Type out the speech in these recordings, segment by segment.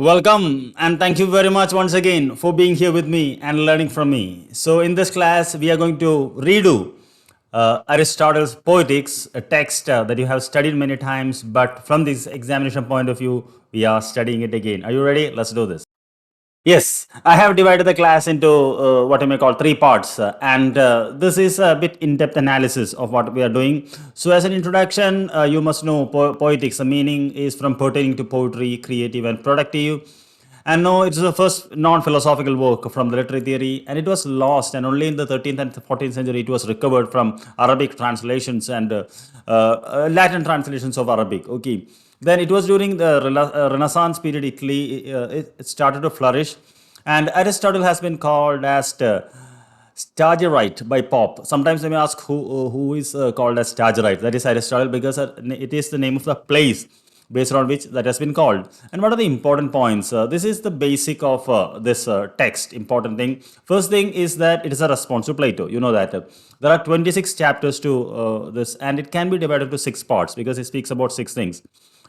Welcome and thank you very much once again for being here with me and learning from me. So, in this class, we are going to redo Aristotle's Poetics, a text that you have studied many times, but from this examination point of view, we are studying it again. Are you ready? Let's do this. Yes, I have divided the class into what you may call three parts, and this is a bit in-depth analysis of what we are doing. So, as an introduction, you must know poetics. The meaning is from pertaining to poetry, creative and productive. And no, it's the first non-philosophical work from the literary theory, and it was lost. And only in the 13th and 14th century, it was recovered from Arabic translations and Latin translations of Arabic. Okay, then it was during the Renaissance period, Italy, it started to flourish, and Aristotle has been called as Stagirite by Pope. Sometimes they may ask who is called as Stagirite. That is Aristotle because it is the name of the place based on which that has been called. And what are the important points? This is the basic of this text. Important thing. First thing is that it is a response to Plato. You know that there are 26 chapters to this, and it can be divided into 6 parts because it speaks about 6 things.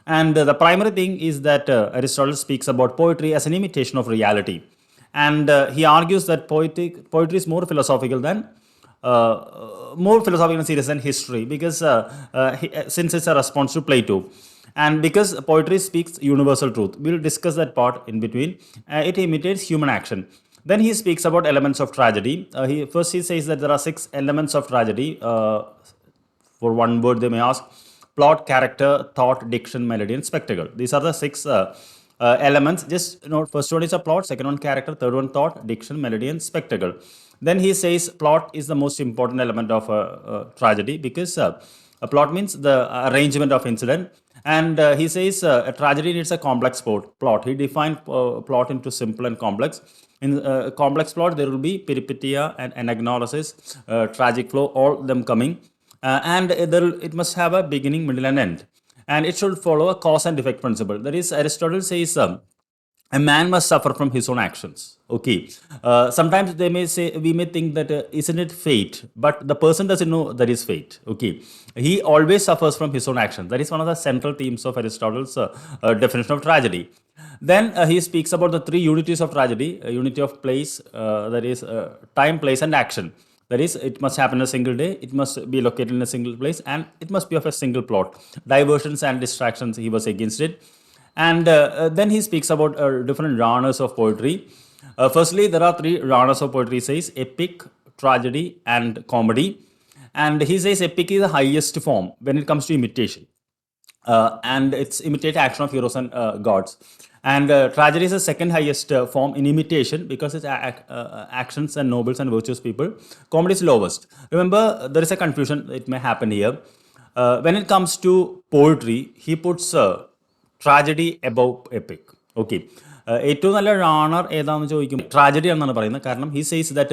And the primary thing is that Aristotle speaks about poetry as an imitation of reality. And he argues that poetry is more philosophical and serious than history because since it's a response to Plato. And because poetry speaks universal truth, we'll discuss that part in between. It imitates human action. Then he speaks about elements of tragedy. He says that there are 6 elements of tragedy. For one word, they may ask: plot, character, thought, diction, melody, and spectacle. These are the 6 elements. Just first one is a plot, second one character, third one thought, diction, melody, and spectacle. Then he says plot is the most important element of tragedy because a plot means the arrangement of incident. And he says a tragedy needs a complex plot. He defined plot into simple and complex. In complex plot, there will be peripeteia and anagnorisis, tragic flow, all them coming. And it must have a beginning, middle, and end. And it should follow a cause and effect principle. That is, Aristotle says a man must suffer from his own actions. Okay. Sometimes we may think that isn't it fate? But the person doesn't know that is fate. Okay. He always suffers from his own actions. That is one of the central themes of Aristotle's definition of tragedy. Then he speaks about the 3 unities of tragedy: unity of place, that is time, place, and action. That is, it must happen in a single day, it must be located in a single place, and it must be of a single plot. Diversions and distractions, he was against it. And then he speaks about different genres of poetry. Firstly, there are 3 genres of poetry. He says epic, tragedy, and comedy. And he says epic is the highest form when it comes to imitation. And it's imitate action of heroes and gods. And tragedy is the second highest form in imitation because it's actions and nobles and virtuous people. Comedy is lowest. Remember, there is a confusion. It may happen here. When it comes to poetry, he puts tragedy above epic. Okay. ഏറ്റവും നല്ല genre ഏതാണെന്ന് ചോദിക്കും tragedy എന്നാണ് പറയുന്നത്. കാരണം he says that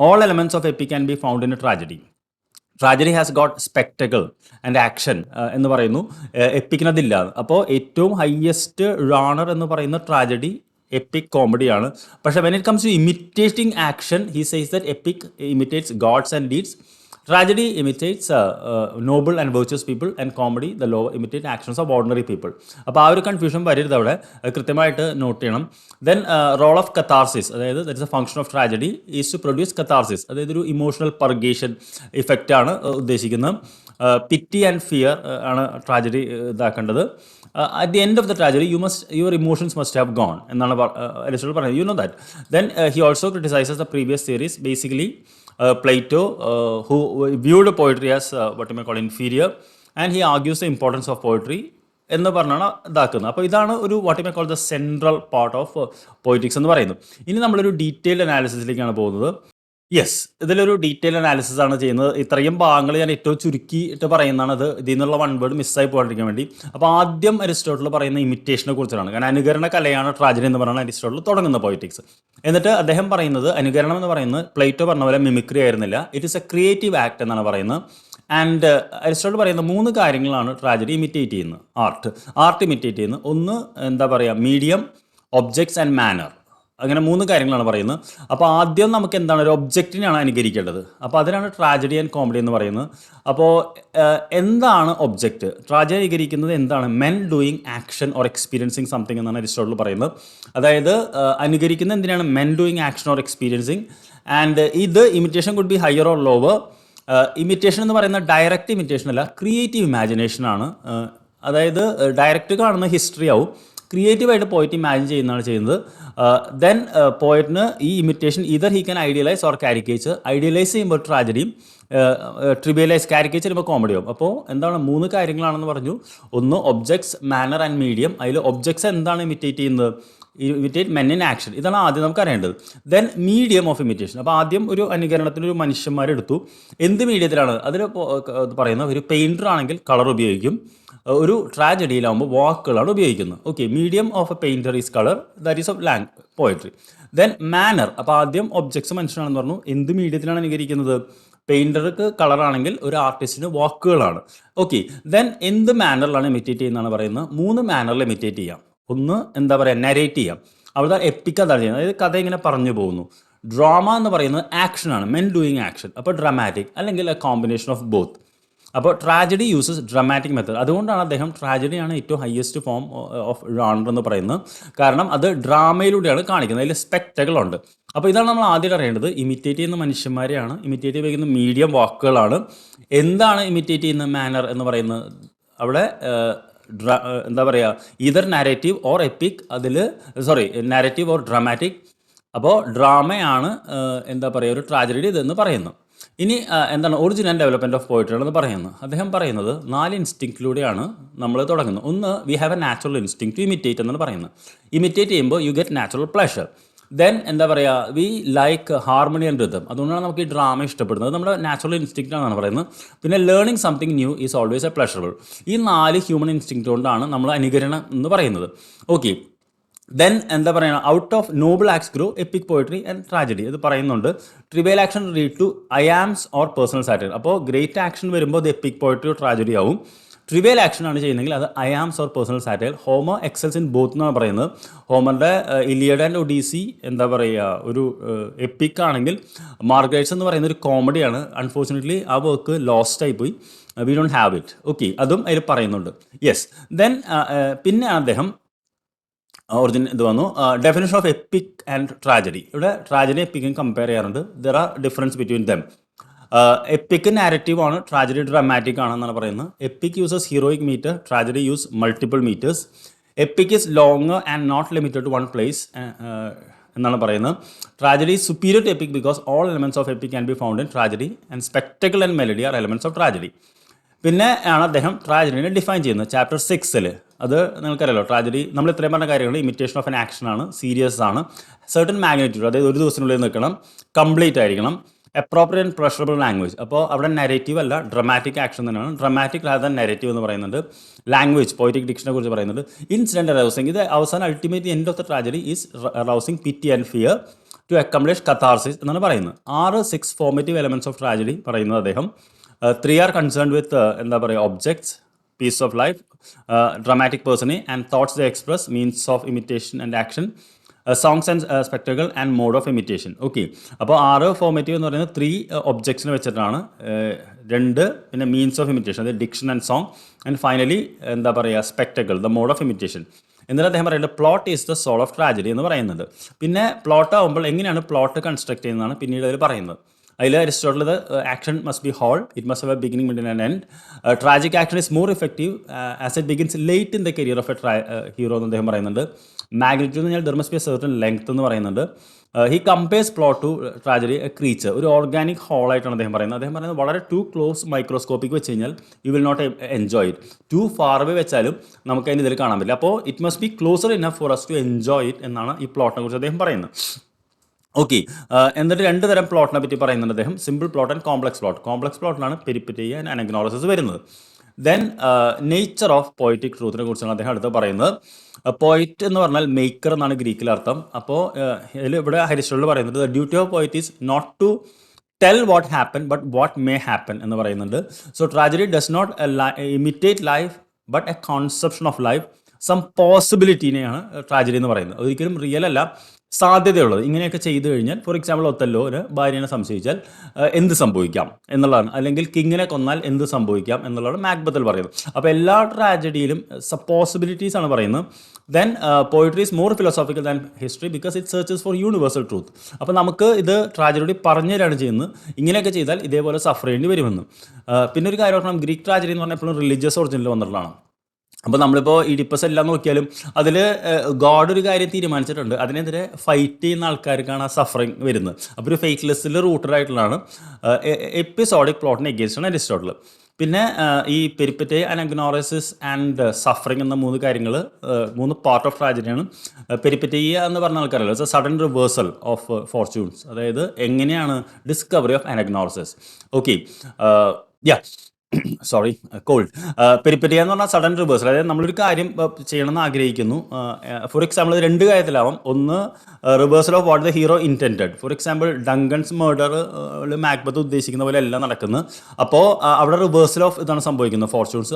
all elements of epic can be found in a tragedy. Tragedy has got spectacle and action എന്ന് പറയുന്നു. എപ്പിക്കിനതില്ല. അപ്പോൾ ഏറ്റവും ഹയസ്റ്റ് genre എന്ന് പറയുന്ന ട്രാജഡി, epic comedy ആണ്. പക്ഷേ when it comes to imitating action, he says that epic imitates gods and deeds. Tragedy imitates noble and virtuous people, and comedy, the low, imitate actions of ordinary people. അപ്പോൾ ആ ഒരു confusion വരരുത് അവിടെ, കൃത്യമായിട്ട് note ചെയ്യണം. Then role of catharsis, അതായത് that is a function of tragedy is to produce catharsis, അതായത് ഒരു ഇമോഷണൽ പർഗേഷൻ ഇഫക്റ്റ് ആണ് ഉദ്ദേശിക്കുന്നത്. പിറ്റി ആൻഡ് ഫിയർ ആണ് ട്രാജഡി ഇതാക്കേണ്ടത്. At the end of the tragedy, your emotions must have gone എന്നാണ് Aristotle പറയുന്നത്. You know that. Then he also criticizes the previous theories, basically Plato, who viewed poetry as what you may call inferior, and he argues the importance of poetry എന്ന് പറഞ്ഞാണ് ഇതാക്കുന്നത്. അപ്പോൾ ഇതാണ് ഒരു what you may call the central part of poetics എന്ന് പറയുന്നത്. ഇനി നമ്മളൊരു ഡീറ്റെയിൽഡ് അനാലിസിസിലേക്കാണ് പോകുന്നത്. യെസ്, ഇതിലൊരു ഡീറ്റെയിൽ അനാലിസിസ് ആണ് ചെയ്യുന്നത്. ഇത്രയും ഭാഗങ്ങൾ ഞാൻ ഏറ്റവും ചുരുക്കിയിട്ട് പറയുന്നതാണ്. ഇതിൽ നിന്നുള്ള വൺ വേർഡ് മിസ്സായി പോകാണ്ടിരിക്കാൻ വേണ്ടി. അപ്പോൾ ആദ്യം അരിസ്റ്റോട്ടിൽ പറയുന്ന ഇമിറ്റേഷനെ കുറിച്ചാണ്. കാരണം അനുകരണ കലയാണ് ട്രാജഡി എന്ന് പറയുന്നത് അരിസ്റ്റോട്ടിൽ തുടങ്ങുന്ന പോയിറ്റിക്സ്. എന്നിട്ട് അദ്ദേഹം പറയുന്നത് അനുകരണം എന്ന് പറയുന്നത് പ്ലേറ്റോ പറഞ്ഞ പോലെ മിമിക്രി ആയിരുന്നില്ല, it is A creative act എന്നാണ് പറയുന്നത്. ആൻഡ് അരിസ്റ്റോട്ടിൽ പറയുന്ന 3 കാര്യങ്ങളാണ് ട്രാജഡി ഇമിറ്റേറ്റ് ചെയ്യുന്നത്. ആർട്ട് ഇമിറ്റേറ്റ് ചെയ്യുന്നത്. ഒന്ന് എന്താ പറയുക, മീഡിയം, ഒബ്ജക്ട്സ് ആൻഡ് മാനർ. അങ്ങനെ 3 കാര്യങ്ങളാണ് പറയുന്നത്. അപ്പോൾ ആദ്യം നമുക്ക് എന്താണ്, ഒരു ഒബ്ജക്റ്റിനെയാണ് അനുകരിക്കേണ്ടത്. അപ്പോൾ അതിനാണ് ട്രാജഡി ആൻഡ് കോമഡി എന്ന് പറയുന്നത്. അപ്പോൾ എന്താണ് ഒബ്ജക്റ്റ്? ട്രാജഡി അനുകരിക്കുന്നത് എന്താണ്? Men doing action or experiencing something എന്നാണ് അരിസ്റ്റോട്ടിൽ പറയുന്നത്. അതായത് അനുകരിക്കുന്ന എന്തിനാണ്? Men doing action or experiencing. And ഇത് imitation could be higher or lower. Imitation എന്ന് പറയുന്നത് ഡയറക്റ്റ് ഇമിറ്റേഷൻ അല്ല, ക്രിയേറ്റീവ് ഇമാജിനേഷൻ ആണ്. അതായത് ഡയറക്റ്റ് കാണുന്ന ഹിസ്റ്ററി ആവും, ക്രിയേറ്റീവായിട്ട് പോയിട്ട് ഇമാജിൻ ചെയ്യുന്നതാണ് ചെയ്യുന്നത്. ദെൻ പോയിറ്റിന് ഈ imitation either he can idealise or caricature. Idealise ചെയ്യുമ്പോൾ ട്രാജഡിയും, ട്രിബിയലൈസ് കാരിക്കേച്ചർ ചെയ്യുമ്പോൾ കോമഡിയും. അപ്പോൾ എന്താണ്, 3 കാര്യങ്ങളാണെന്ന് പറഞ്ഞു. ഒന്ന് ഒബ്ജക്ട്സ്, മാനർ ആൻഡ് മീഡിയം. അതിൽ ഒബ്ജക്ട്സ് എന്താണ് ഇമിറ്റേറ്റ് ചെയ്യുന്നത്? Imitate men in action. ഇതാണ് ആദ്യം നമുക്ക് അറിയേണ്ടത്. Then medium of imitation. അപ്പോൾ ആദ്യം ഒരു അനുകരണത്തിന് ഒരു മനുഷ്യന്മാരെടുത്തു. എന്ത് മീഡിയത്തിലാണ്? അതിൽ പറയുന്ന ഒരു പെയിൻറ്റർ ആണെങ്കിൽ കളർ ഉപയോഗിക്കും, ഒരു ട്രാജഡിയിലാകുമ്പോൾ വാക്കുകളാണ് ഉപയോഗിക്കുന്നത്. Okay, medium of a painter is colour, that is of poetry. Then manner. അപ്പോൾ ആദ്യം ഒബ്ജക്ട്സ് മനുഷ്യനാണെന്ന് പറഞ്ഞു. എന്ത് മീഡിയത്തിലാണ് അനുകരിക്കുന്നത്? പെയിൻറ്റർക്ക് കളറാണെങ്കിൽ ഒരു ആർട്ടിസ്റ്റിന് വാക്കുകളാണ്. ഓക്കെ, ദെൻ എന്ത് മാനറിലാണ് ഇമിറ്റേറ്റ് ചെയ്യുന്നതാണ് പറയുന്നത്? 3 മാനറിൽ ഇമിറ്റേറ്റ് ചെയ്യാം. ഒന്ന് എന്താ പറയുക, നരേറ്റ് ചെയ്യാം. അവിടെ എപ്പിക് അതാണ് ചെയ്യുന്നത്, അതായത് കഥ ഇങ്ങനെ പറഞ്ഞു പോകുന്നു. ഡ്രാമ എന്ന് പറയുന്നത് ആക്ഷനാണ്, മെൻ ഡൂയിങ് ആക്ഷൻ. അപ്പോൾ ഡ്രാമാറ്റിക് അല്ലെങ്കിൽ എ കോമ്പിനേഷൻ ഓഫ് ബോത്ത്. അപ്പോൾ ട്രാജഡി യൂസസ് ഡ്രാമാറ്റിക് മെത്തേഡ്. അതുകൊണ്ടാണ് അദ്ദേഹം ട്രാജഡിയാണ് ഏറ്റവും ഹയസ്റ്റ് ഫോം ഓഫ് ജോണർ എന്ന് പറയുന്നത്. കാരണം അത് ഡ്രാമയിലൂടെയാണ് കാണിക്കുന്നത്, അതിൽ സ്പെക്ടക്കിൾ ഉണ്ട്. അപ്പോൾ ഇതാണ് നമ്മൾ ആദ്യം അറിയേണ്ടത്. ഇമിറ്റേറ്റ് ചെയ്യുന്ന മനുഷ്യന്മാരെയാണ്, ഇമിറ്റേറ്റ് ചെയ്യുന്ന മീഡിയം വാക്കുകളാണ്. എന്താണ് ഇമിറ്റേറ്റ് ചെയ്യുന്ന മാനർ എന്ന് പറയുന്നത്? അവിടെ എന്താ പറയുക, ഈതർ നാരേറ്റീവ് ഓർ എപ്പിക്, അതിൽ നാരേറ്റീവ് ഓർ ഡ്രാമാറ്റിക്. അപ്പോൾ ഡ്രാമയാണ് എന്താ പറയുക, ഒരു ട്രാജഡി ഇതെന്ന് പറയുന്നു. ഇനി എന്താണ് ഒറിജിനൽ ഡെവലപ്മെൻറ്റ് ഓഫ് പോയിട്രി ആണെന്ന് പറയുന്നത്. അദ്ദേഹം പറയുന്നത് 4 ഇൻസ്റ്റിങ്ക്റ്റിലൂടെയാണ് നമ്മൾ തുടങ്ങുന്നത്. ഒന്ന്, we have a natural instinct to imitate എന്നാണ് പറയുന്നത്. ഇമിറ്റേറ്റ് ചെയ്യുമ്പോൾ you get natural pleasure. Then എന്താ പറയുക, we like harmony and rhythm. അതുകൊണ്ടാണ് നമുക്ക് ഈ ഡ്രാമ ഇഷ്ടപ്പെടുന്നത്, നമ്മുടെ നാച്ചുറൽ ഇൻസ്റ്റിങ്ക്റ്റ് ആണെന്നാണ് പറയുന്നത്. പിന്നെ learning something new is always A pleasurable. ഈ 4 ഹ്യൂമൻ ഇൻസ്റ്റിങ്ക്റ്റ് കൊണ്ടാണ് നമ്മൾ അനുകരണം എന്ന് പറയുന്നത്. ഓക്കെ, ദെൻ എന്താ പറയുക, out of noble acts grow epic poetry and tragedy. ഇത് പറയുന്നുണ്ട്. Trivial action lead to iambs or personal satire. അപ്പോൾ ഗ്രേറ്റ് ആക്ഷൻ വരുമ്പോൾ അത് എപ്പിക് പോയിട്രി ട്രാജഡി ആവും. ട്രിവിയൽ ആക്ഷൻ ആണ് ചെയ്യുന്നതെങ്കിൽ അത് iambs or personal satire. Homer excels in both എന്നാണ് പറയുന്നത്. ഹോമറിൻ്റെ ഇലിയഡ് ആൻഡ് ഒഡീസി എന്താ പറയുക, ഒരു എപ്പിക് ആണെങ്കിൽ മാർഗരറ്റ്സ് എന്ന് പറയുന്ന ഒരു കോമഡിയാണ്. അൺഫോർച്ചുനേറ്റ്ലി ആ വർക്ക് ലോസ്റ്റ് ആയിപ്പോയി, we don't have it. Okay, അതും അതിൽ പറയുന്നുണ്ട്. യെസ്, ദെൻ പിന്നെ അദ്ദേഹം ഇത് വന്നു, definition of epic and tragedy. ഇവിടെ ട്രാജഡി എപ്പിക്കും കമ്പയർ ചെയ്യാറുണ്ട്. There are difference between them. Epic narrative ആണ്, ട്രാജഡി ഡ്രാമാറ്റിക് ആണെന്നാണ് പറയുന്നത്. Epic uses heroic metre, tragedy use multiple metres. Epic is longer and not limited to one place എന്നാണ് പറയുന്നത്. Tragedy is superior to epic because all elements of epic can be found in tragedy and spectacle and melody are elements of tragedy. പിന്നെ ആണ് അദ്ദേഹം ട്രാജഡിനെ define ചെയ്യുന്നത് chapter 6-ൽ. അത് നിങ്ങൾക്കറിയാലോ, tragedy നമ്മൾ ഇത്രയും പറഞ്ഞ കാര്യങ്ങൾ ഇമിറ്റേഷൻ ഓഫ് എൻ ആക്ഷൻ ആണ്, സീരിയസ് ആണ്, സെർട്ടൺ മാഗ്നിറ്റ്യൂഡ്, അതായത് ഒരു ദിവസത്തിനുള്ളിൽ നിൽക്കണം, കംപ്ലീറ്റ് ആയിരിക്കണം, അപ്രോപ്രിയറ്റ് ആൻഡ് പ്രഷറബിൾ ലാംഗ്വേജ്. അപ്പോൾ അവിടെ നെറേറ്റീവ് അല്ല, ഡ്രമാറ്റിക് ആക്ഷൻ തന്നെയാണ്. ഡ്രമാറ്റിക് റാദർ ദാൻ നെറേറ്റീവ് എന്ന് പറയുന്നുണ്ട്. ലാംഗ്വേജ്, പോയറ്റിക് ഡിക്ഷനെ കുറിച്ച് പറയുന്നുണ്ട്. ഇൻസിഡൻറ്റ് അറൗസിങ്, ഇത് അവസാനം ultimate end of the tragedy is arousing pity and fear to accomplish catharsis എന്നാണ് പറയുന്നത്. 6 ഫോർമേറ്റീവ് എലമെൻറ്റ്സ് ഓഫ് ട്രാജഡി പറയുന്നത് അദ്ദേഹം. 3 ആർ കൺസേൺഡ് വിത്ത് എന്താ പറയുക, objects, piece of life, dramatic personae and thoughts the express, means of imitation and action, songs and spectacle and mode of imitation. Okay, അപ്പോൾ 6 formative എന്ന് പറയുന്നത് 3 ഒബ്ജക്ട്സിനെ വെച്ചിട്ടാണ്, 2 പിന്നെ means of imitation, അതായത് diction and song, and finally എന്താ പറയുക, spectacle, the mode of imitation. എന്നിട്ട് അദ്ദേഹം പറയുന്നത് plot is the soul of tragedy എന്ന് പറയുന്നുണ്ട്. പിന്നെ പ്ലോട്ട് ആകുമ്പോൾ എങ്ങനെയാണ് പ്ലോട്ട് കൺസ്ട്രക്ട് ചെയ്യുന്നതാണ് പിന്നീട് അതിൽ പറയുന്നത്. അതിൽ Aristotle action must be whole, it must have a beginning, middle and end. Tragic action is more effective as it begins late in the career of a hero എന്ന് അദ്ദേഹം പറയുന്നുണ്ട്. മാഗ്നിറ്റ്യൂഡ് എന്ന് പറഞ്ഞാൽ there must be a certain length എന്ന് പറയുന്നുണ്ട്. He compares plot to tragedy a creature, ഒരു organic whole ആയിട്ടാണ് അദ്ദേഹം പറയുന്നത്. അദ്ദേഹം പറയുന്നത് വളരെ ടു ക്ലോസ് മൈക്രോസ്കോപ്പിക് വെച്ച് കഴിഞ്ഞാൽ you will not enjoy it. Too far away വെച്ചാലും നമുക്ക് അതിന് ഇതിൽ കാണാൻ പറ്റില്ല. അപ്പോൾ it must be closer enough for us to enjoy it എന്നാണ് ഈ പ്ലോട്ടിനെ കുറിച്ച് അദ്ദേഹം പറയുന്നത്. ഓക്കെ, എന്നിട്ട് 2 തരം പ്ലോട്ടിനെ പറ്റി പറയുന്നുണ്ട് അദ്ദേഹം, simple plot and complex plot. Complex പ്ലോട്ടിലാണ് പെരിപ്പിറ്റേയ ആൻഡ് അനഗ്നോസിസ് വരുന്നത്. ദെൻ നേച്ചർ ഓഫ് പോയറ്റിക് ട്രൂത്തിനെ കുറിച്ചാണ് അദ്ദേഹം അടുത്ത് പറയുന്നത്. പോയിറ്റ് എന്ന് പറഞ്ഞാൽ മേക്കർ എന്നാണ് ഗ്രീക്കിൽ അർത്ഥം. അപ്പോൾ ഇതിൽ ഇവിടെ അരിസ്റ്റോട്ടിൽ പറയുന്നത് the duty of poet is not to tell what happen but what may happen എന്ന് പറയുന്നുണ്ട്. So tragedy does not imitate life but a conception of life. Some പോസിബിലിറ്റീനെയാണ് ട്രാജഡി എന്ന് പറയുന്നത്. ഒരിക്കലും റിയൽ അല്ല, സാധ്യതയുള്ളത്. ഇങ്ങനെയൊക്കെ ചെയ്തു കഴിഞ്ഞാൽ, ഫോർ എക്സാമ്പിൾ ഒത്തല്ലോന് ഭാര്യനെ സംശയിച്ചാൽ എന്ത് സംഭവിക്കാം എന്നുള്ളതാണ്, അല്ലെങ്കിൽ കിങ്ങിനെ കൊന്നാൽ എന്ത് സംഭവിക്കാം എന്നുള്ളതാണ് മാക്ബത്തിൽ പറയുന്നത്. അപ്പോൾ എല്ലാ ട്രാജഡിയിലും പോസിബിലിറ്റീസ് ആണ് പറയുന്നത്. Then poetry is more philosophical than history because it searches for universal truth. അപ്പോൾ നമുക്ക് ഇത് ട്രാജഡി പറഞ്ഞു തരാണ് ചെയ്യുന്നത്, ഇങ്ങനെയൊക്കെ ചെയ്താൽ ഇതേപോലെ സഫർ ചെയ്യേണ്ടി വരുമെന്ന്. പിന്നെ ഒരു കാര്യം ഓർക്കണം, ഗ്രീക്ക് ട്രാജഡി എന്ന് പറഞ്ഞാൽ എപ്പോഴും റിലീജിയസ് ഒറിജിനിൽ വന്നിട്ടുള്ളതാണ്. അപ്പോൾ നമ്മളിപ്പോൾ ഇഡിപ്പസ് എല്ലാം നോക്കിയാലും അതിൽ ഗോഡ് ഒരു കാര്യം തീരുമാനിച്ചിട്ടുണ്ട്, അതിനെതിരെ ഫൈറ്റ് ചെയ്യുന്ന ആൾക്കാർക്കാണ് ആ സഫറിങ് വരുന്നത്. അപ്പോൾ ഒരു ഫെയ്റ്റ്ലെസ്സിൽ റൂട്ടഡ് ആയിട്ടുള്ളതാണ് എപ്പിസോഡിക് പ്ലോട്ടിന് എഗെയിൻസ്റ്റ് ആണ് അരിസ്റ്റോട്ടിൽ. പിന്നെ ഈ പെരിപ്പറ്റേ അനഗ്നോറസിസ് ആൻഡ് സഫറിങ് എന്ന 3 കാര്യങ്ങൾ, 3 പാർട്ട് ഓഫ് ട്രാജഡിയാണ്. പെരിപ്പറ്റേയ എന്ന് പറഞ്ഞ ആൾക്കാരല്ലോ, it's a sudden reversal of fortunes, അതായത് എങ്ങനെയാണ് discovery of anagnorisis. Okay, yeah sorry, cold. Peripeteia എന്ന് പറഞ്ഞാൽ സഡൻ റിവേഴ്സൽ, അതായത് നമ്മളൊരു കാര്യം ചെയ്യണമെന്ന് ആഗ്രഹിക്കുന്നു. ഫോർ എക്സാമ്പിൾ 2 കാര്യത്തിലാവാം. ഒന്ന്, reversal of what the hero intended. For example Duncan's murder Macbeth ഉദ്ദേശിക്കുന്ന പോലെ എല്ലാം നടക്കുന്നത്. അപ്പോൾ അവിടെ റിവേഴ്സൽ ഓഫ് ഇതാണ് സംഭവിക്കുന്നത്, ഫോർച്യൂൺസ്.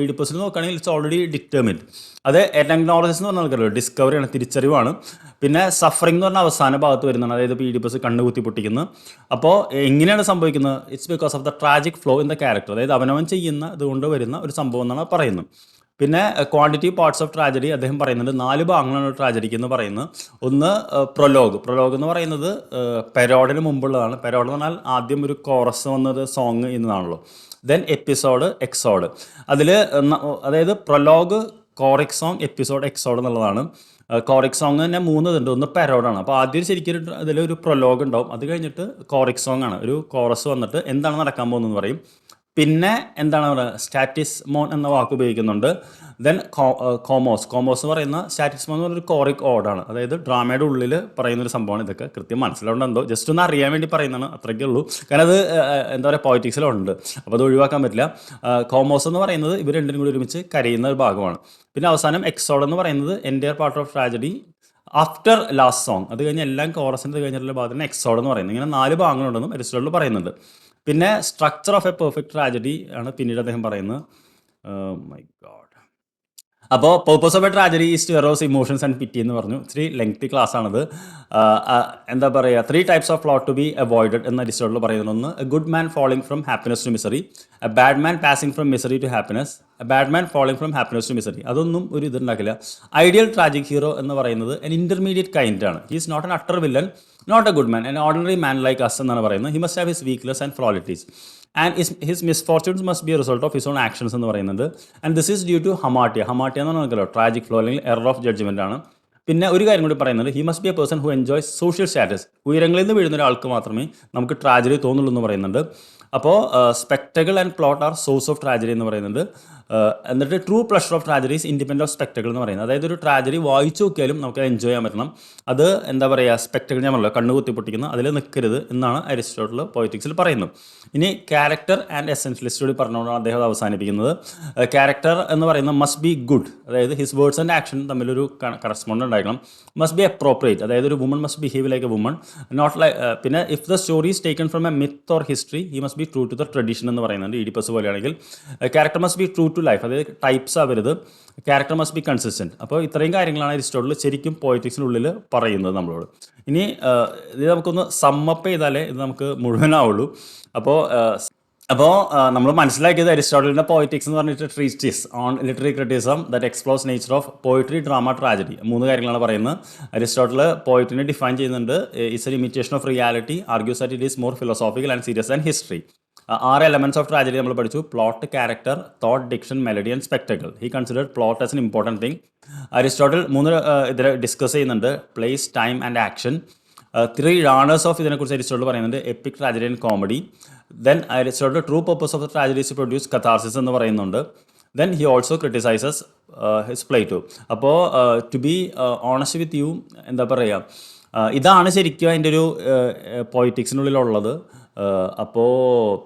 ഈഡിപ്പസിൽ നോക്കുകയാണെങ്കിൽ ഇറ്റ്സ് ഓൾറെഡി ഡിറ്റർമിൻഡ്. അത് അനഗ്നോറസിസ് എന്ന് പറഞ്ഞാൽ ആൾക്കാരല്ലോ, ഡിസ്കവറിയാണ്, തിരിച്ചറിവാണ്. പിന്നെ സഫറിംഗ് എന്ന് പറഞ്ഞാൽ അവസാന ഭാഗത്ത് വരുന്നതാണ്, അതായത് ഇപ്പോൾ ഈഡിപ്പസ് കണ്ണ് കുത്തി പൊട്ടിക്കുന്നത്. അപ്പോൾ എങ്ങനെയാണ് സംഭവിക്കുന്നത്? It's because of the tragic flow in the character, അതായത് അവനവൻ ചെയ്യുന്ന ഇതുകൊണ്ട് വരുന്ന ഒരു സംഭവം എന്നാണ് പറയുന്നത്. പിന്നെ ക്വാണ്ടിറ്റി പാർട്സ് ഓഫ് ട്രാജഡി അദ്ദേഹം പറയുന്നുണ്ട്, 4 ഭാഗങ്ങളാണ് ട്രാജഡിക്ക് എന്ന് പറയുന്നത്. ഒന്ന് പ്രൊലോഗ്. പ്രൊലോഗ് എന്ന് പറയുന്നത് പെരോഡിന് മുമ്പുള്ളതാണ്. പെരോഡ് എന്ന് പറഞ്ഞാൽ ആദ്യം ഒരു കോറസ് വന്നത് സോങ് എന്നതാണല്ലോ. Then episode, exode. അതിൽ അതായത് prologue, choric song, episode, exode എന്നുള്ളതാണ്. കോറിക് സോങ് തന്നെ 3 ഉണ്ട്. ഒന്ന് പെരോഡാണ്. അപ്പോൾ ആദ്യം ശരിക്കും അതിലൊരു പ്രൊലോഗ് ഉണ്ടാവും, അത് കഴിഞ്ഞിട്ട് കോറിക് സോങ് ആണ്, ഒരു കോറസ് വന്നിട്ട് എന്താണ് നടക്കാൻ പോകുന്നതെന്ന് പറയും. പിന്നെ എന്താണ് പറയുക, സ്റ്റാറ്റിസ്മോൺ എന്ന വാക്ക് ഉപയോഗിക്കുന്നുണ്ട്. ദെൻ കോമോസ്. കോമോസ് എന്ന് പറയുന്ന സ്റ്റാറ്റിസ്മോൺ എന്ന് പറഞ്ഞൊരു കോറിക് ഓർഡാണ്, അതായത് ഡ്രാമയുടെ ഉള്ളിൽ പറയുന്നൊരു സംഭവമാണ്. ഇതൊക്കെ കൃത്യം മനസ്സിലുണ്ടെന്തോ, ജസ്റ്റ് ഒന്ന് അറിയാൻ വേണ്ടി പറയുന്നതാണ്, അത്രയ്ക്കേ ഉള്ളൂ. കാരണം അത് എന്താ പറയുക, പോയിറ്റിക്സിലുണ്ട്, അപ്പോൾ അത് ഒഴിവാക്കാൻ പറ്റില്ല. കോമോസ് എന്ന് പറയുന്നത് ഇവർ രണ്ടിനും കൂടി ഒരുമിച്ച് കരയുന്ന ഒരു ഭാഗമാണ്. പിന്നെ അവസാനം എക്സോഡ് എന്ന് പറയുന്നത് entire part of tragedy after last song, അത് കഴിഞ്ഞ് എല്ലാം കോറസിൻ്റെ കഴിഞ്ഞിട്ടുള്ള ഭാഗത്തിന് എക്സോഡ് എന്ന് പറയുന്നത്. ഇങ്ങനെ 4 ഭാഗങ്ങളുണ്ടെന്നും അരിസ്റ്റോട്ടിൽ പറയുന്നുണ്ട്. പിന്നെ structure of a perfect tragedy ആണ് പിന്നീട് അദ്ദേഹം പറയുന്നത്. My God. അപ്പോൾ purpose of a tragedy is to arouse emotions and pity എന്ന് പറഞ്ഞു. ഇത്തിരി ലെങ്തി ക്ലാസ് ആണത്. എന്താ പറയുക, 3 types of plot to be avoided എന്ന് അരിസ്റ്റോട്ടിൽ പറയുന്നത്. ഒന്ന്, a good man falling from happiness to misery, a bad man passing from misery to happiness, a bad man falling from happiness to misery. അതൊന്നും ഒരു ഇതുണ്ടാക്കില്ല. Ideal tragic hero എന്ന് പറയുന്നത് an intermediate kind ആണ്. He is not an utter villain, not a good man, an ordinary man like us എന്നാണ് പറയുന്നത്. He must have his weakness and frailties and his misfortunes must be a result of his own actions എന്ന് പറയുന്നുണ്ട്. And this is due to hamartia. Hamartia എന്ന് പറഞ്ഞാൽ tragic flaw അല്ലെങ്കിൽ error of judgment ആണ്. പിന്നെ ഒരു കാര്യം കൂടി പറയുന്നത്, he must be A person who enjoys social status. ഉയരങ്ങളിൽ നിന്ന് വീഴുന്ന ഒരാൾക്ക് മാത്രമേ നമുക്ക് ട്രാജഡി തോന്നുള്ളൂ എന്ന് പറയുന്നുണ്ട്. അപ്പോൾ spectacle and plot are source of tragedy എന്ന് പറയുന്നുണ്ട്. എന്നിട്ട് true pleasure of tragedies independent of spectacle എന്ന് പറയുന്നത്, അതായത് ഒരു ട്രാജഡി വായിച്ചു നോക്കിയാലും നമുക്ക് എൻജോയ് ചെയ്യാൻ പറ്റണം. അത് എന്താ പറയുക, സ്പെക്ടക്കിൾ ഞാൻ പറഞ്ഞല്ലോ, കണ്ണു കുത്തിപ്പൊട്ടിക്കുന്ന, അതിൽ നിൽക്കരുത് എന്നാണ് അരിസ്റ്റോട്ടിൽ പോയിറ്റിക്സിൽ പറയുന്നത്. ഇനി ക്യാരക്ടർ ആൻഡ് എസെൻഷ്യലിസ്റ്റ് കൂടി പറഞ്ഞുകൊണ്ടാണ് അദ്ദേഹം അവസാനിപ്പിക്കുന്നത്. ക്യാരക്ടർ എന്ന് പറയുന്നത് മസ്റ്റ് ബി ഗുഡ്, അതായത് ഹിസ് വേർഡ്സ് ആൻഡ് ആക്ഷൻ തമ്മിലൊരു കറസ്പോണ്ട് ഉണ്ടായിരിക്കണം. മസ്റ്റ് ബി അപ്രോപ്രിയേറ്റ്, അതായത് ഒരു woman must behave like a woman, not like. പിന്നെ if the story is taken from a myth or history, he must be true to the tradition എന്ന് പറയുന്നുണ്ട്. Oedipus പോലെയാണെങ്കിൽ character must be true to life, അതായത് types ആവരുത്. Character must be consistent. അപ്പോൾ ഇത്രയും കാര്യങ്ങളാണ് Aristotle ശരിക്കും പോയിറ്റിക്സിനുള്ളിൽ പറയുന്നത് നമ്മളോട്. ഇനി ഇത് നമുക്കൊന്ന് സമ്മപ്പ് ചെയ്താലേ ഇത് നമുക്ക് മുഴുവനാവുള്ളൂ. അപ്പോൾ നമ്മൾ മനസ്സിലാക്കിയത് അരിസ്റ്റോട്ടലിൻ്റെ പോയിറ്റിക്സ് എന്ന് പറഞ്ഞിട്ട് treatise on literary criticism that explores nature of poetry, drama, tragedy, 3 കാര്യങ്ങളാണ് പറയുന്നത്. അരിസ്റ്റോട്ടൽ പോയിറ്റിനെ ഡിഫൈൻ ചെയ്യുന്നുണ്ട്. It's an imitation of reality, argues that it is more philosophical and serious and history. 6 elements of tragedy നമ്മൾ പഠിച്ചു. Plot, character, thought, diction, melody and spectacle. He considered plot as an important thing. Aristotle 3 ഇതിൽ discuss ചെയ്യുന്നുണ്ട്, place, time and action. 3 genres of ഇതിനെക്കുറിച്ച് Aristotle പറയുന്നുണ്ട്, epic, tragedy and comedy. Then Aristotle true purpose of the tragedy to produce catharsis എന്ന് പറയുന്നുണ്ട്. Then he also criticises his Plato. അപ്പോൾ to be honest with you, എന്താ പറയുക, ഇതാണ് ശരിക്കും അതിൻ്റെ ഒരു പോയിറ്റിക്സിനുള്ളിലുള്ളത്. അപ്പോൾ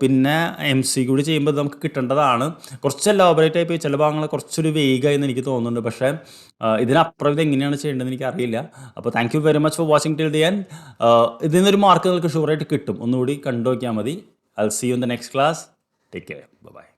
പിന്നെ MC കൂടി ചെയ്യുമ്പോൾ നമുക്ക് കിട്ടേണ്ടതാണ്. കുറച്ച് എലോബറേറ്റ് ആയി പോയി, ചില ഭാഗങ്ങൾ കുറച്ചൊരു വേഗമായി എന്ന് എനിക്ക് തോന്നുന്നുണ്ട്. പക്ഷേ ഇതിനപ്പുറം ഇത് എങ്ങനെയാണ് ചെയ്യേണ്ടതെന്ന് എനിക്ക് അറിയില്ല. അപ്പോൾ thank you very much for watching till the end. ഇതിൽ നിന്നൊരു മാർക്ക് നിങ്ങൾക്ക് ഷുവറായിട്ട് കിട്ടും, ഒന്നുകൂടി കണ്ടു നോക്കിയാൽ മതി. I'll see you in the next class. Take care. Bye-bye.